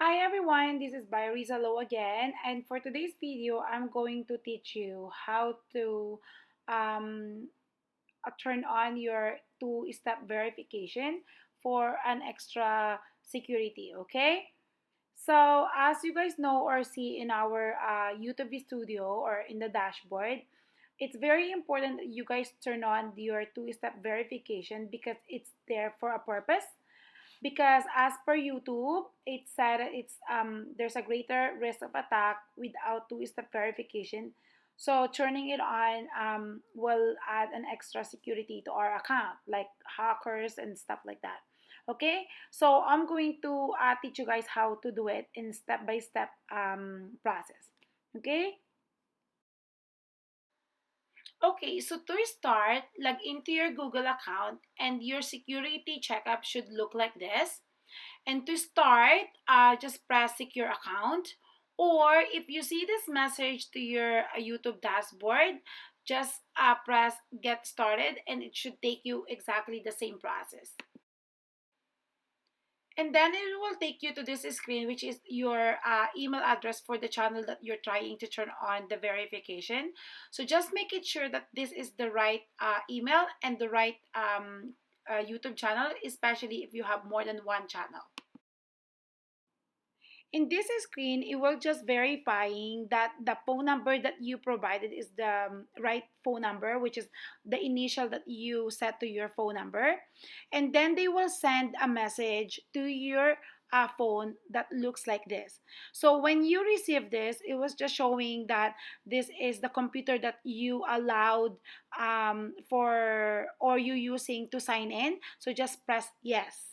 Hi everyone, this is Byriza Low again, and for today's video, I'm going to teach you how to um, turn on your two-step verification for an extra security, okay? So as you guys know or see in our YouTube studio or in the dashboard, it's very important that you guys turn on your two-step verification because it's there for a purpose, because as per YouTube, it said that there's a greater risk of attack without two-step verification. So turning it on will add an extra security to our account, like hackers and stuff like that. Okay, so I'm going to teach you guys how to do it in step-by-step process. Okay. Okay, so to start, log into your Google account and your security checkup should look like this. And to start, just press secure account. Or if you see this message to your YouTube dashboard, just press get started and it should take you exactly the same process. And then it will take you to this screen, which is your email address for the channel that you're trying to turn on the verification. So just make it sure that this is the right email and the right YouTube channel, especially if you have more than one channel. In this screen, it will just verifying that the phone number that you provided is the right phone number, which is the initial that you set to your phone number. And then they will send a message to your phone that looks like this. So when you receive this, it was just showing that this is the computer that you allowed for or you using to sign in. So just press yes.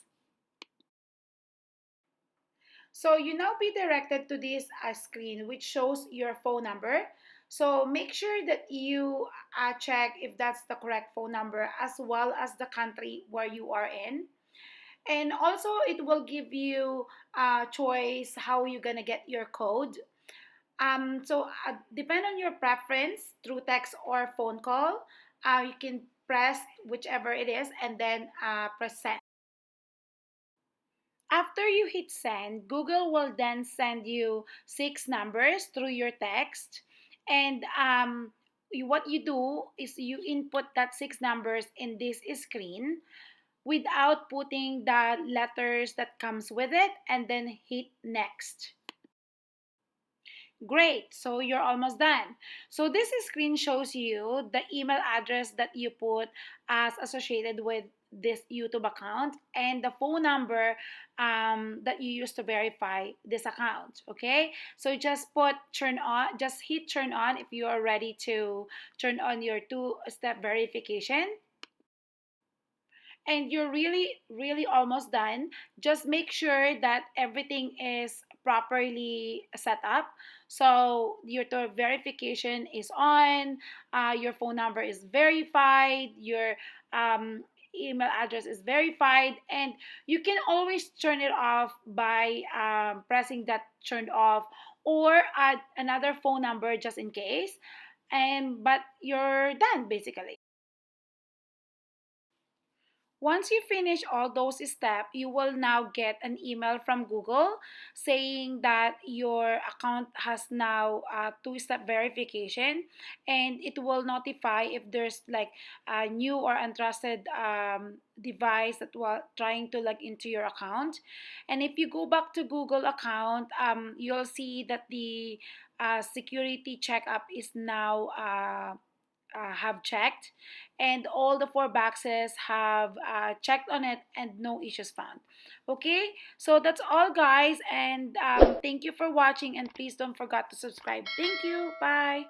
So you now be directed to this screen which shows your phone number. So make sure that you check if that's the correct phone number as well as the country where you are in. And also it will give you a choice how you're gonna get your code. Depend on your preference through text or phone call. You can press whichever it is and then press send. After you hit send, Google will then send you six numbers through your text. And what you do is you input that six numbers in this screen without putting the letters that comes with it and then hit next. Great, so you're almost done. So this screen shows you the email address that you put as associated with this YouTube account and the phone number that you use to verify this account. Okay, so just put turn on, just hit turn on if you are ready to turn on your two-step verification, and you're really almost done. Just make sure that everything is properly set up. So your verification is on, your phone number is verified, your email address is verified, and you can always turn it off by pressing that turned off or add another phone number just in case, and but you're done basically. Once you finish all those steps, you will now get an email from Google saying that your account has now two-step verification, and it will notify if there's like a new or untrusted device that was trying to log into your account. And if you go back to Google account, you'll see that the security checkup is now have checked, and all the four boxes have checked on it and no issues found. Okay, so that's all guys, and thank you for watching, and please don't forget to subscribe. Thank you. Bye.